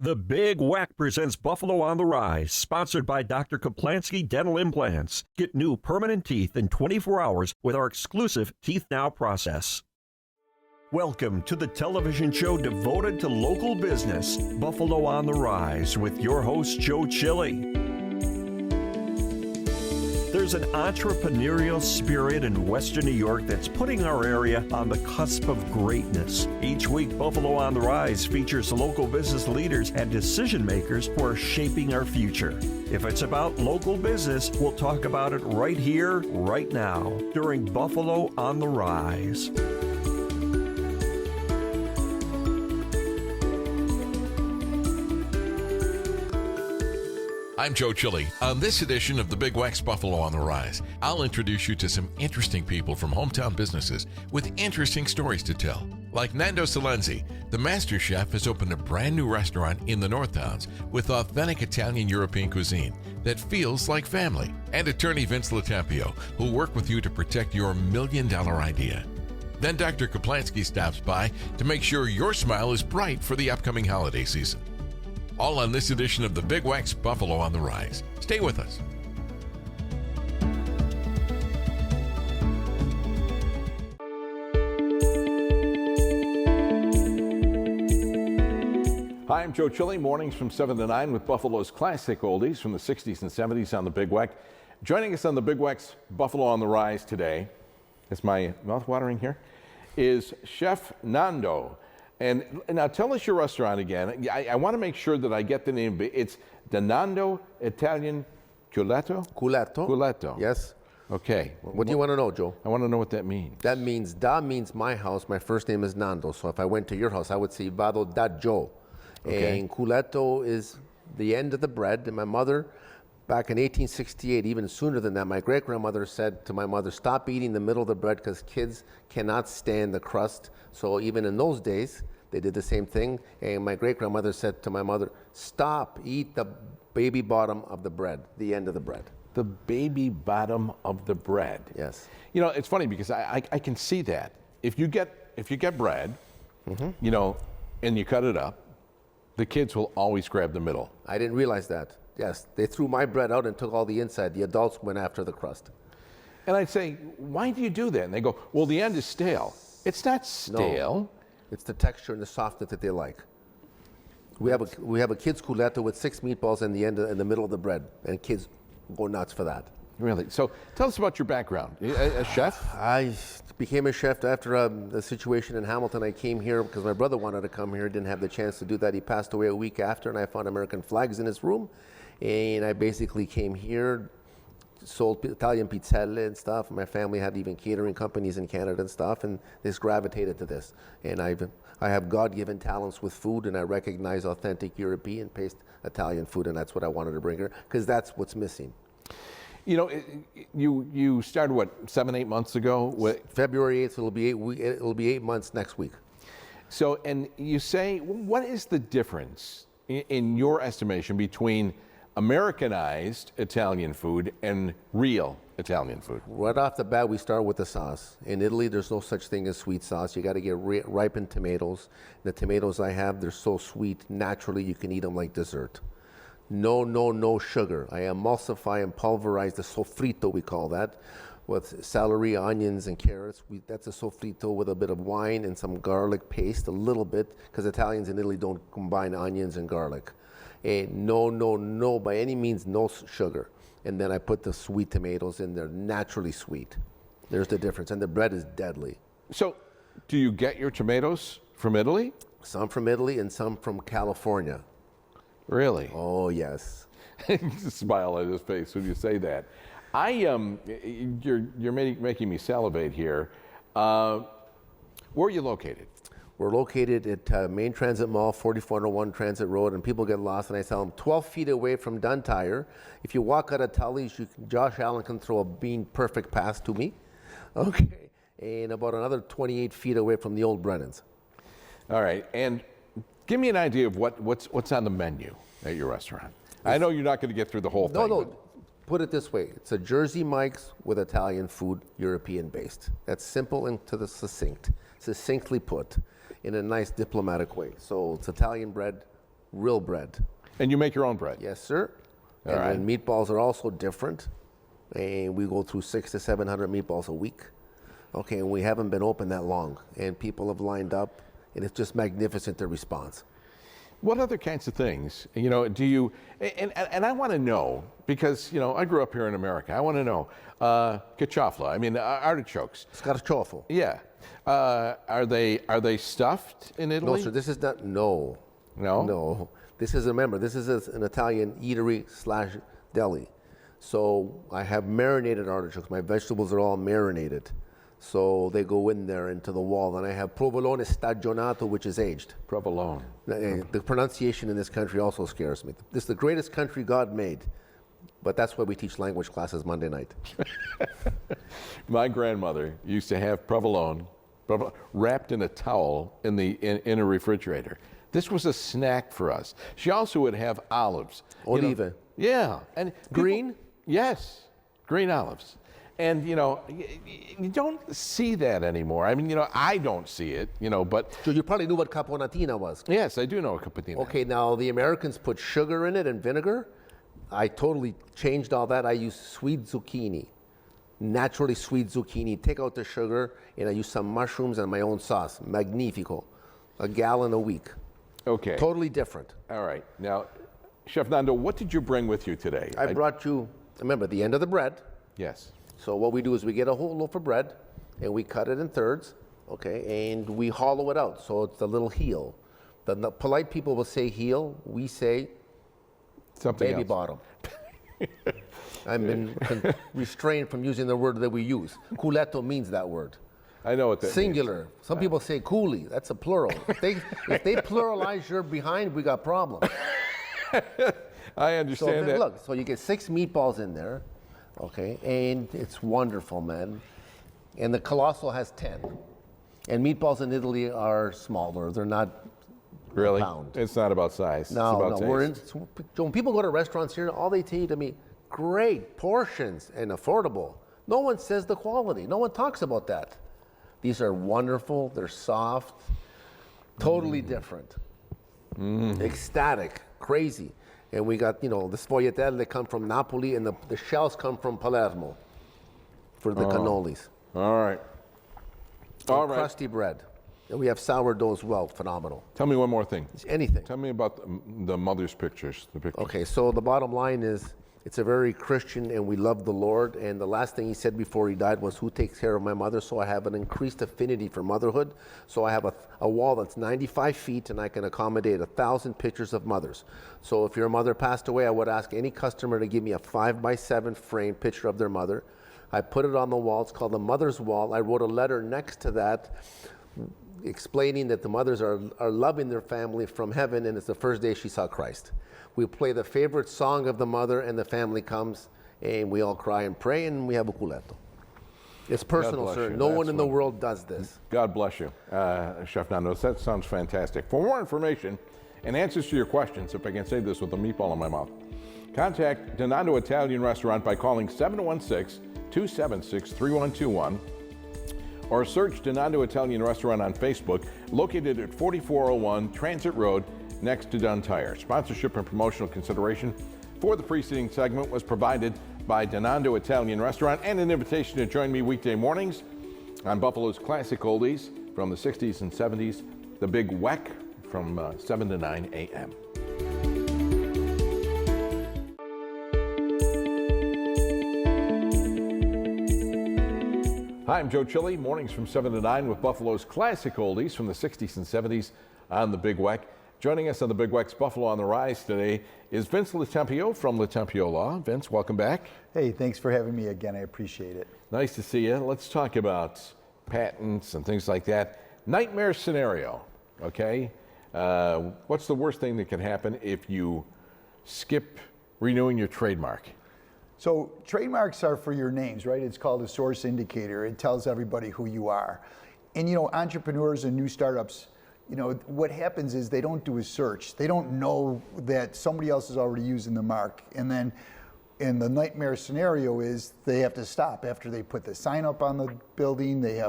The Big WECK presents Buffalo on the Rise, sponsored by Doctor Kaplansky Dental Implants. Get new permanent teeth in 24 hours with our exclusive Teeth Now process. Welcome to the television show devoted to local business, Buffalo on the Rise, with your host, Joe Chili. There's an entrepreneurial spirit in Western New York that's putting our area on the cusp of greatness. Each week, Buffalo on the Rise features local business leaders and decision makers who are shaping our future. If it's about local business, we'll talk about it right here, right now, during Buffalo on the Rise. I'm Joe Chili. On this edition of the Big WECK's Buffalo on the Rise, I'll introduce you to some interesting people from hometown businesses with interesting stories to tell. Like Nando Silenzi, the master chef has opened a brand new restaurant in the northtowns with authentic Italian European cuisine that feels like family. And attorney Vince LoTempio, who'll work with you to protect your $1 million idea. Then Dr. Kaplansky stops by to make sure your smile is bright for the upcoming holiday season. All on this edition of the Big WECK's Buffalo on the Rise. Stay with us. Hi, I'm Joe Chili. Mornings from 7 to 9 with Buffalo's classic oldies from the 60s and 70s on the Big WECK. Joining us on the Big WECK's Buffalo on the Rise today, is my mouth watering here, is Chef Nando. And now tell us your restaurant again. I want to make sure that I get the name. It's the Nando Italian Culetto? Culetto. Yes. Okay. What do you want to know, Joe? I want to know what that means. That means, da means my house. My first name is Nando. So if I went to your house, I would say Vado da Joe. Okay. And Culetto is the end of the bread. And my mother, back in 1868, even sooner than that, my great-grandmother said to my mother, stop eating the middle of the bread because kids cannot stand the crust. So even in those days, they did the same thing. And my great-grandmother said to my mother, stop, eat the baby bottom of the bread, the end of the bread. The baby bottom of the bread. Yes. You know, it's funny because I can see that. If you get bread, you know, and you cut it up, the kids will always grab the middle. I didn't realize that. Yes, they threw my bread out and took all the inside. The adults went after the crust. And I'd say, why do you do that? And they go, well, the end is stale. It's not stale. No, it's the texture and the softness that they like. We have a kids' culetto with 6 meatballs in the middle of the bread, and kids go nuts for that. Really? So tell us about your background. A chef? I became a chef after the situation in Hamilton. I came here because my brother wanted to come here, didn't have the chance to do that. He passed away a week after, and I found American flags in his room. And I basically came here, sold Italian pizzelle and stuff. My family had even catering companies in Canada and stuff, and this gravitated to this. And I have God-given talents with food, and I recognize authentic European-based Italian food, and that's what I wanted to bring here, because that's what's missing. You know, you started, what, 7-8 months ago? February 8th, it'll be 8 months next week. So, and you say, what is the difference, in your estimation, between Americanized Italian food and real Italian food? Right off the bat, we start with the sauce. In Italy, there's no such thing as sweet sauce. You got to get ripened tomatoes. The tomatoes I have, they're so sweet, naturally you can eat them like dessert. No sugar. I emulsify and pulverize the sofrito, we call that, with celery, onions, and carrots. That's a sofrito with a bit of wine and some garlic paste, a little bit, because Italians in Italy don't combine onions and garlic. And no, by any means, no sugar. And then I put the sweet tomatoes in there, naturally sweet. There's the difference, and the bread is deadly. So, do you get your tomatoes from Italy? Some from Italy and some from California. Really? Oh, yes. Smile on his face when you say that. You're making me salivate here. Where are you located? We're located at Main Transit Mall, 4401 Transit Road, and people get lost, and I tell them 12 feet away from Dunn Tire. If you walk out of Tully's, Josh Allen can throw a bean perfect pass to me. Okay. And about another 28 feet away from the old Brennan's. All right. And give me an idea of what's on the menu at your restaurant. I know you're not going to get through the whole thing. No. Put it this way. It's a Jersey Mike's with Italian food, European-based. That's simple and to the succinctly put in a nice diplomatic way. So it's Italian bread, real bread. And you make your own bread? Yes, sir. All And right. then meatballs are also different. And we go through 600 to 700 meatballs a week. Okay, and we haven't been open that long. And people have lined up, and it's just magnificent, the response. What other kinds of things, you know, do you, and I want to know, because, you know, I grew up here in America. I want to know, caciofla, I mean, artichokes. Scarciofo. Yeah. Are they stuffed in No, Italy? sir, this is not, no. No? No. This is, remember, this is an Italian eatery / deli. So I have marinated artichokes. My vegetables are all marinated. So they go in there into the wall. And I have provolone stagionato, which is aged. Provolone. The pronunciation in this country also scares me. This is the greatest country God made. But that's why we teach language classes Monday night. My grandmother used to have provolone wrapped in a towel in a refrigerator. This was a snack for us. She also would have olives. You know, Olive. yeah. And Green? Yes, green olives. And, you know, you don't see that anymore. I mean, you know, I don't see it, you know, but... So you probably knew what caponatina was. Yes, I do know a capotina. Okay, now the Americans put sugar in it and vinegar. I totally changed all that. I use sweet zucchini, naturally sweet zucchini. Take out the sugar, and I use some mushrooms and my own sauce. Magnifico. A gallon a week. Okay. Totally different. All right. Now, Chef Nando, what did you bring with you today? I brought you, remember, the end of the bread. Yes. So what we do is we get a whole loaf of bread, and we cut it in thirds, okay, and we hollow it out. So it's the little heel. The polite people will say heel. We say Something baby else. bottom. I've been restrained from using the word that we use. Culetto means that word. I know what that Singular. Some people say coolie. That's a plural. If they pluralize your behind, we got problems. means. I So understand then, that. look, so you get 6 meatballs in there, okay, and it's wonderful, man. And the Colossal has 10. And meatballs in Italy are smaller. They're not Really? a pound. It's not about size. it's No, about no. We're in, taste. so when people go to restaurants here, all they tell you to me, great portions and affordable. No one says the quality. No one talks about that. These are wonderful. They're soft. Totally different. Ecstatic. Crazy. And we got, you know, the sfogliatelle, they come from Napoli, and the shells come from Palermo for the cannolis. All right. All right. Crusty bread. And we have sourdough as well. Phenomenal. Tell me one more thing. Anything. Tell me about the mother's pictures. The pictures. Okay, so the bottom line is, it's a very Christian, and we love the Lord. And the last thing he said before he died was, who takes care of my mother? So I have an increased affinity for motherhood. So I have a wall that's 95 feet, and I can accommodate 1,000 pictures of mothers. So if your mother passed away, I would ask any customer to give me a 5x7 frame picture of their mother. I put it on the wall. It's called the Mother's Wall. I wrote a letter next to that explaining that the mothers are loving their family from heaven, and it's the first day she saw Christ. We play the favorite song of the mother, and the family comes, and we all cry and pray, and we have a culetto. It's personal, bless sir. you. No That's one in the what- world does this. God bless you, Chef Nando. That sounds fantastic. For more information and answers to your questions, if I can say this with a meatball in my mouth, contact Nando Italian Restaurant by calling 716-276-3121 or search Nando Italian Restaurant on Facebook, located at 4401 Transit Road, next to Dunn Tire. Sponsorship and promotional consideration for the preceding segment was provided by Nando Italian Restaurant, and an invitation to join me weekday mornings on Buffalo's Classic Oldies from the 60s and 70s, the Big WECK from 7 to 9 a.m. Hi, I'm Joe Chili. Mornings from 7 to 9 with Buffalo's Classic Oldies from the 60s and 70s on the Big WECK. Joining us on the Big WECK's Buffalo on the Rise today is Vince LoTempio from LoTempio Law. Vince, welcome back. Hey, thanks for having me again. I appreciate it. Nice to see you. Let's talk about patents and things like that. Nightmare scenario, okay? What's the worst thing that can happen if you skip renewing your trademark? So trademarks are for your names, right? It's called a source indicator. It tells everybody who you are. And you know, entrepreneurs and new startups, you know, what happens is they don't do a search. They don't know that somebody else is already using the mark. And then in the nightmare scenario is they have to stop after they put the sign up on the building. They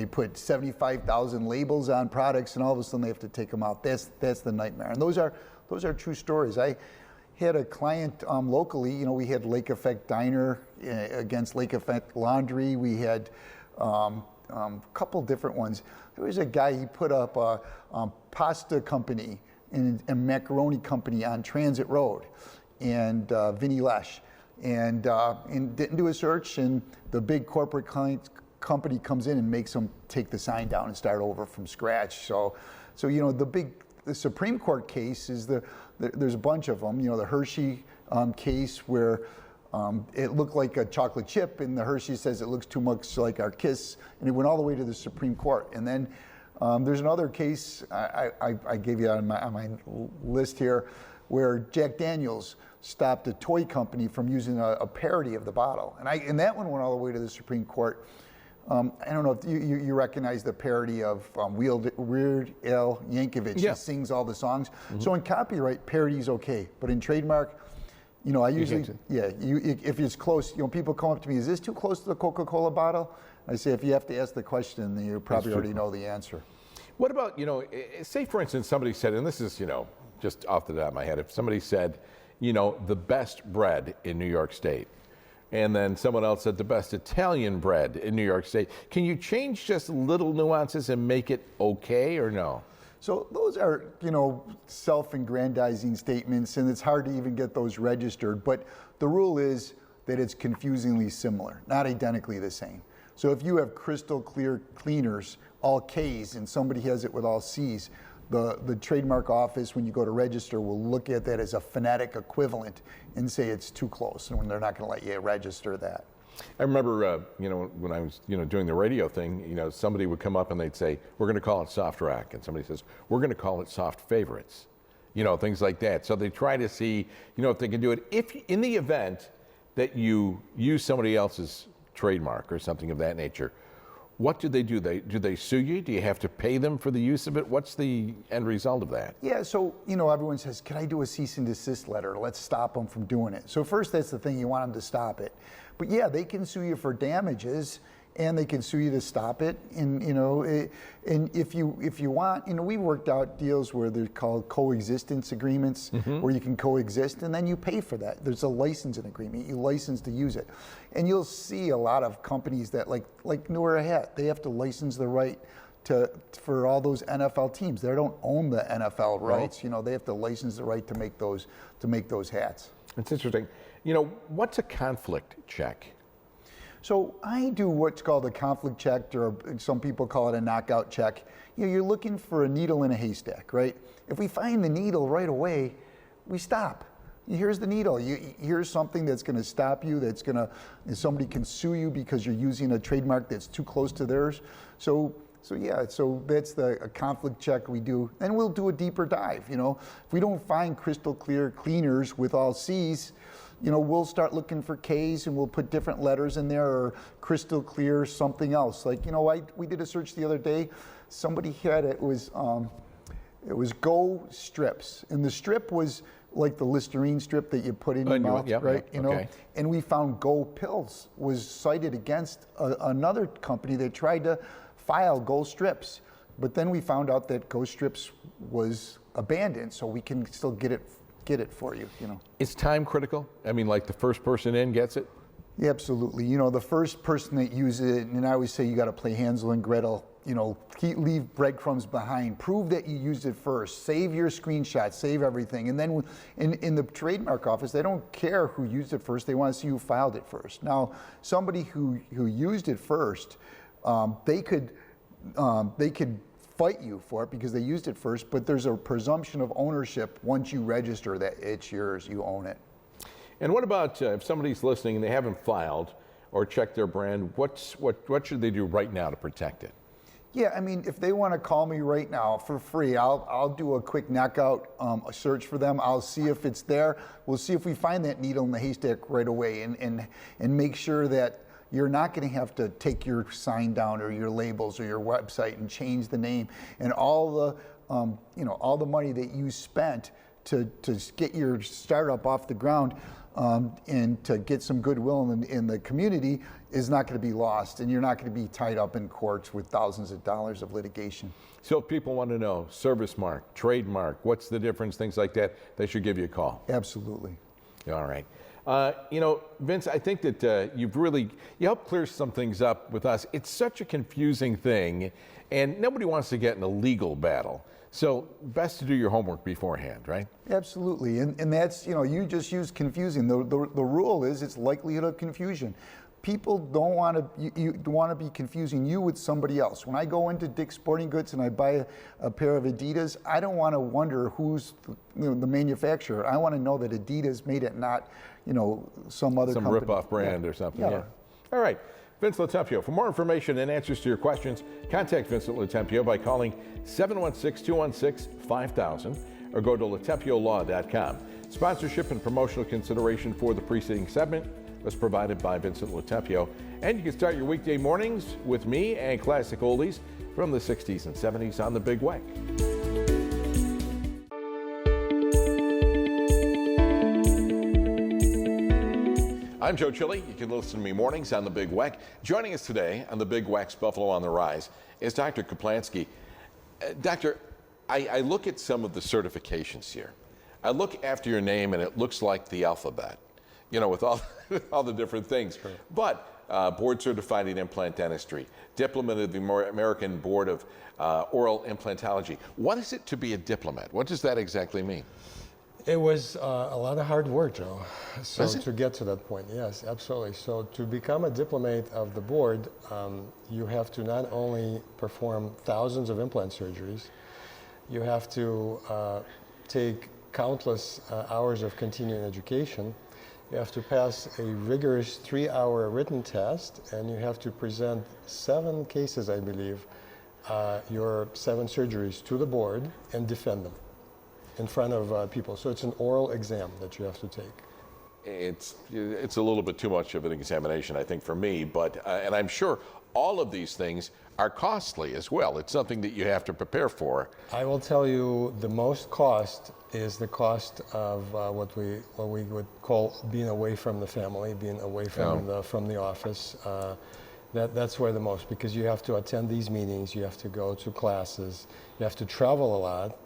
put 75,000 labels on products, and all of a sudden they have to take them out. That's the nightmare. And those are those are true stories. I had a client locally, you know, we had Lake Effect Diner against Lake Effect Laundry. We had a couple different ones. There was a guy, he put up a pasta company and a macaroni company on Transit Road, and Vinny Lesh, and didn't do a search, and the big corporate company comes in and makes them take the sign down and start over from scratch. So you know, the Supreme Court case is there's a bunch of them. You know, the Hershey case where it looked like a chocolate chip, and the Hershey says it looks too much like our Kiss, and it went all the way to the Supreme Court. And then there's another case I gave you on my list here, where Jack Daniels stopped a toy company from using a parody of the bottle, and that one went all the way to the Supreme Court. I don't know if you recognize the parody of Weird Al Yankovic. Yeah. He sings all the songs. Mm-hmm. So in copyright, parody's okay, but in trademark, you know, I usually, if it's close, you know, people come up to me, is this too close to the Coca-Cola bottle? I say, if you have to ask the question, then you probably already know the answer. What about, you know, say for instance, somebody said, and this is, you know, just off the top of my head, if somebody said, you know, the best bread in New York State, and then someone else said the best Italian bread in New York State, can you change just little nuances and make it okay, or no? So those are, you know, self-aggrandizing statements, and it's hard to even get those registered. But the rule is that it's confusingly similar, not identically the same. So if you have crystal clear cleaners, all K's, and somebody has it with all C's, the trademark office, when you go to register, will look at that as a phonetic equivalent and say it's too close, and when they're not going to let you register that. I remember, you know, when I was, you know, doing the radio thing, you know, somebody would come up and they'd say, we're going to call it Soft Rack. And somebody says, we're going to call it Soft Favorites. You know, things like that. So they try to see, you know, if they can do it. If in the event that you use somebody else's trademark or something of that nature, what do they do? Do they sue you? Do you have to pay them for the use of it? What's the end result of that? Yeah, so, you know, everyone says, can I do a cease and desist letter? Let's stop them from doing it. So first, that's the thing, you want them to stop it. But yeah, they can sue you for damages, and they can sue you to stop it. And, you know, and if you want, you know, we worked out deals where they're called coexistence agreements, where you can coexist, and then you pay for that. There's a licensing agreement. You license to use it. And you'll see a lot of companies that, like Newer Hat, they have to license the right for all those NFL teams. They don't own the NFL rights. Right. You know, they have to license the right to make those hats. It's interesting. You know, what's a conflict check? So I do what's called a conflict check, or some people call it a knockout check. You know, you're looking for a needle in a haystack, right? If we find the needle right away, we stop. Here's the needle. Here's something that's going to stop you. Somebody can sue you because you're using a trademark that's too close to theirs. So that's a conflict check we do. Then we'll do a deeper dive. You know, if we don't find crystal clear cleaners with all C's, you know, we'll start looking for K's, and we'll put different letters in there, or crystal clear something else. Like, you know, we did a search the other day. Somebody had it was Go strips, and the strip was like the Listerine strip that you put in your mouth, right? You know, and we found Go pills was cited against another company that tried to file Go strips, but then we found out that Go strips was abandoned, so we can still get it for you, you know. Is time critical? I mean, like the first person in gets it? Yeah, absolutely. You know, the first person that uses it, and I always say you got to play Hansel and Gretel, you know, leave breadcrumbs behind. Prove that you used it first. Save your screenshots, save everything. And then in the trademark office, they don't care who used it first. They want to see who filed it first. Now, somebody who used it first, they could fight you for it because they used it first, but there's a presumption of ownership once you register that it's yours, you own it. And what about if somebody's listening and they haven't filed or checked their brand, what should they do right now to protect it? Yeah, I mean, if they want to call me right now for free, I'll do a quick knockout search for them. I'll see if it's there. We'll see if we find that needle in the haystack right away, and make sure that you're not going to have to take your sign down or your labels or your website and change the name and all the money that you spent to get your startup off the ground and to get some goodwill in the community is not going to be lost, and you're not going to be tied up in courts with thousands of dollars of litigation. So if people want to know service mark, trademark, what's the difference, things like that, they should give you a call. Absolutely. All right. You know, Vince, I think that you helped clear some things up with us. It's such a confusing thing, and nobody wants to get in a legal battle. So best to do your homework beforehand, right? Absolutely, and that's, you know, you just use confusing. The rule is it's likelihood of confusion. People don't want to, you want to be confusing you with somebody else. When I go into Dick's Sporting Goods and I buy a pair of Adidas, I don't want to wonder who's the manufacturer. I want to know that Adidas made it, not, you know, some other company. Rip-off brand or something. Yeah. All right. Vince LoTempio. For more information and answers to your questions, contact Vincent LoTempio by calling 716-216-5000 or go to lotempiolaw.com. Sponsorship and promotional consideration for the preceding segment was provided by Vincent LoTempio. And you can start your weekday mornings with me and classic oldies from the 60s and 70s on the Big WECK. I'm Joe Chili. You can listen to me mornings on the Big WECK. Joining us today on the Big WECK's Buffalo on the Rise is Dr. Kaplansky. Doctor, I look at some of the certifications here. I look after your name and it looks like the alphabet, you know, with all the different things. Sure. But board certified in implant dentistry, diplomat of the American Board of Oral Implantology. What is it to be a diplomat? What does that exactly mean? It was a lot of hard work, Joe, so to get to that point. Yes, absolutely. So to become a diplomat of the board, you have to not only perform thousands of implant surgeries, you have to take countless hours of continuing education. You have to pass a rigorous 3-hour written test, and you have to present 7 cases, I believe, your 7 surgeries to the board and defend them in front of people. So it's an oral exam that you have to take. It's a little bit too much of an examination, I think, for me, but and I'm sure all of these things are costly as well. It's something that you have to prepare for. I will tell you the most cost is the cost of what we would call being away from the family, being away from the office. That's where the most, because you have to attend these meetings, you have to go to classes, you have to travel a lot.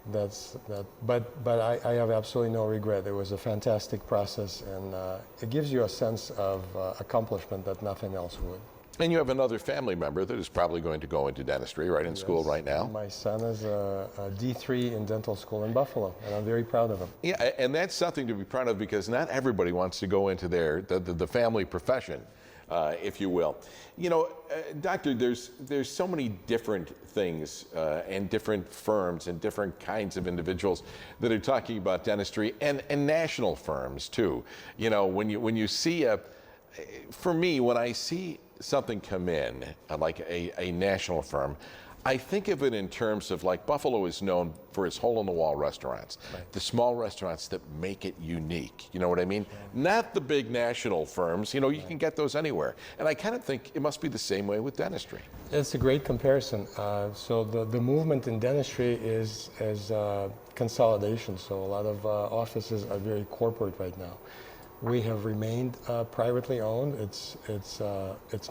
But I have absolutely no regret. It was a fantastic process, and it gives you a sense of accomplishment that nothing else would. And you have another family member that is probably going to go into dentistry, right, in school right now. My son is a D3 in dental school in Buffalo, and I'm very proud of him. Yeah, and that's something to be proud of, because not everybody wants to go into the family profession, if you will. You know, Doctor, there's so many different things and different firms and different kinds of individuals that are talking about dentistry, and national firms too. You know, when you see for me, when I see something come in like a national firm, I think of it in terms of, like, Buffalo is known for its hole-in-the-wall restaurants, right. The small restaurants that make it unique. You know what I mean? Right. Not the big national firms. You know, you can get those anywhere. And I kind of think it must be the same way with dentistry. It's a great comparison. So the movement in dentistry is consolidation. So a lot of offices are very corporate right now. We have remained privately owned. It's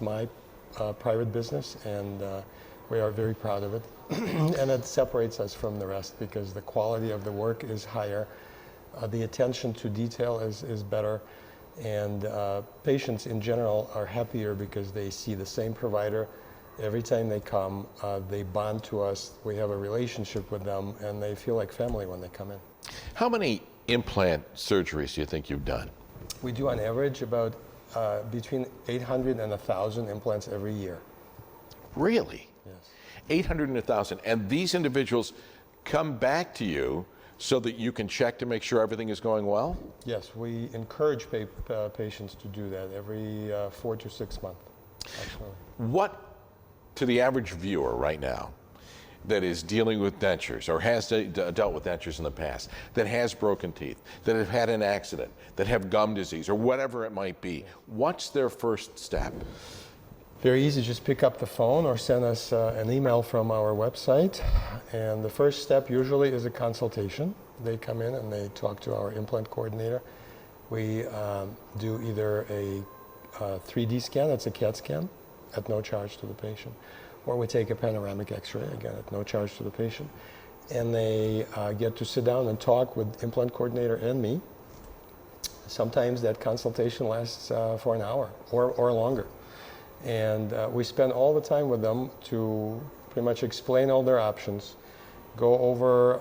my private business, and we are very proud of it. And it separates us from the rest because the quality of the work is higher, the attention to detail is better, and patients in general are happier because they see the same provider every time they come. They bond to us, we have a relationship with them, and they feel like family when they come in. How many implant surgeries do you think you've done? We do on average about between 800 and 1,000 implants every year. Really? Yes. 800 and 1,000. And these individuals come back to you so that you can check to make sure everything is going well? Yes, we encourage patients to do that every 4 to 6 months. Absolutely. What, to the average viewer right now, that is dealing with dentures or has dealt with dentures in the past, that has broken teeth, that have had an accident, that have gum disease or whatever it might be, what's their first step? Very easy, just pick up the phone or send us an email from our website. And the first step usually is a consultation. They come in and they talk to our implant coordinator. We do either a 3D scan, that's a CAT scan, at no charge to the patient, or we take a panoramic x-ray, again, at no charge to the patient. And they get to sit down and talk with implant coordinator and me. Sometimes that consultation lasts for an hour or longer. And we spend all the time with them to pretty much explain all their options, go over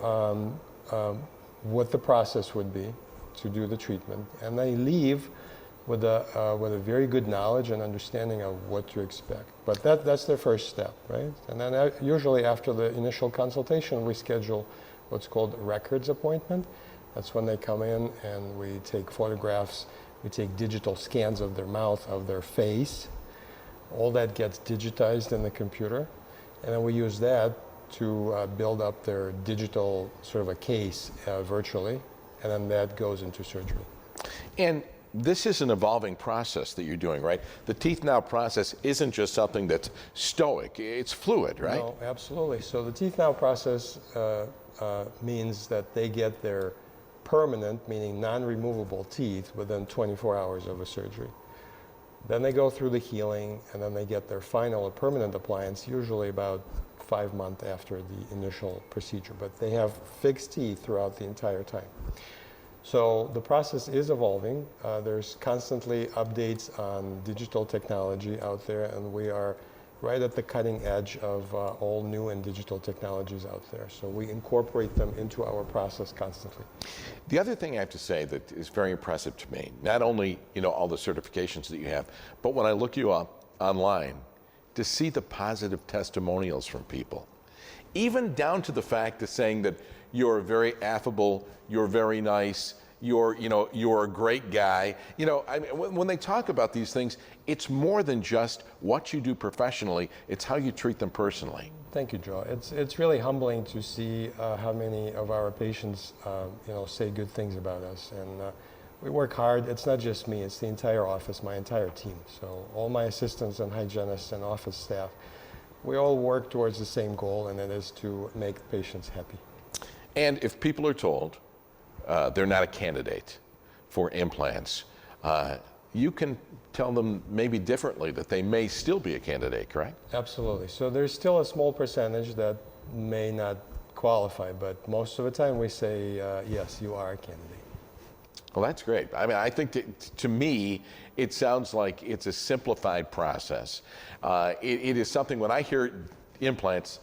what the process would be to do the treatment, and they leave with a very good knowledge and understanding of what to expect. But that's their first step, right? And then usually after the initial consultation, we schedule what's called a records appointment. That's when they come in and we take photographs, we take digital scans of their mouth, of their face. All that gets digitized in the computer, and then we use that to build up their digital sort of a case virtually, and then that goes into surgery. And this is an evolving process that you're doing, right? The Teeth Now process isn't just something that's stoic, it's fluid, right? No, absolutely. So the Teeth Now process means that they get their permanent, meaning non-removable teeth within 24 hours of a surgery. Then they go through the healing, and then they get their final or permanent appliance, usually about 5 months after the initial procedure. But they have fixed teeth throughout the entire time. So the process is evolving. There's constantly updates on digital technology out there, and we are right at the cutting edge of all new and digital technologies out there. So we incorporate them into our process constantly. The other thing I have to say that is very impressive to me, not only all the certifications that you have, but when I look you up online, to see the positive testimonials from people, even down to the fact of saying that you're very affable, you're very nice, you're a great guy. I mean, when they talk about these things, it's more than just what you do professionally, it's how you treat them personally. Thank you, Joe. It's really humbling to see how many of our patients say good things about us, and we work hard. It's not just me, it's the entire office, my entire team. So all my assistants and hygienists and office staff, we all work towards the same goal, and it is to make patients happy. And if people are told they're not a candidate for implants, you can tell them maybe differently that they may still be a candidate, correct? Absolutely. So there's still a small percentage that may not qualify, but most of the time we say, yes, you are a candidate. Well, that's great. I mean, I think to me, it sounds like it's a simplified process. It is something, when I hear implants,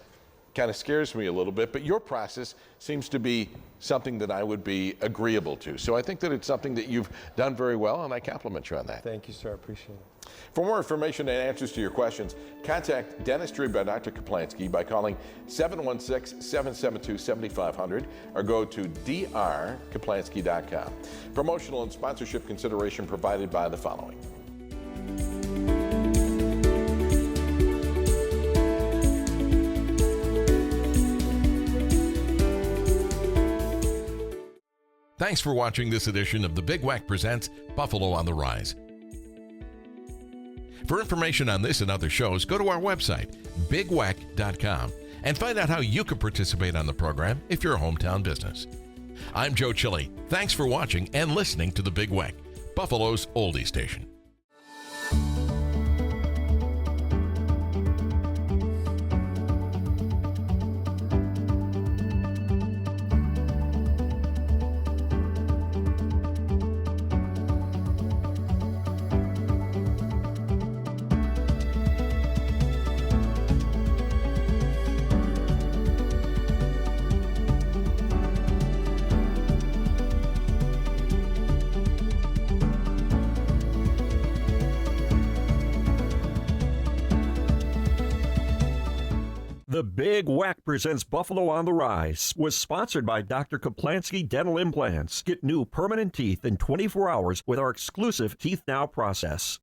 kind of scares me a little bit, but your process seems to be something that I would be agreeable to. So I think that it's something that you've done very well, and I compliment you on that. Thank you, sir. I appreciate it. For more information and answers to your questions, contact Dentistry by Dr. Kaplansky by calling 716-772-7500 or go to drkaplansky.com. Promotional and sponsorship consideration provided by the following. Thanks for watching this edition of the Big WECK Presents Buffalo on the Rise. For information on this and other shows, go to our website, bigweck.com, and find out how you can participate on the program if you're a hometown business. I'm Joe Chili. Thanks for watching and listening to the Big WECK, Buffalo's oldie station. The Big WECK Presents Buffalo on the Rise was sponsored by Dr. Kaplansky Dental Implants. Get new permanent teeth in 24 hours with our exclusive Teeth Now process.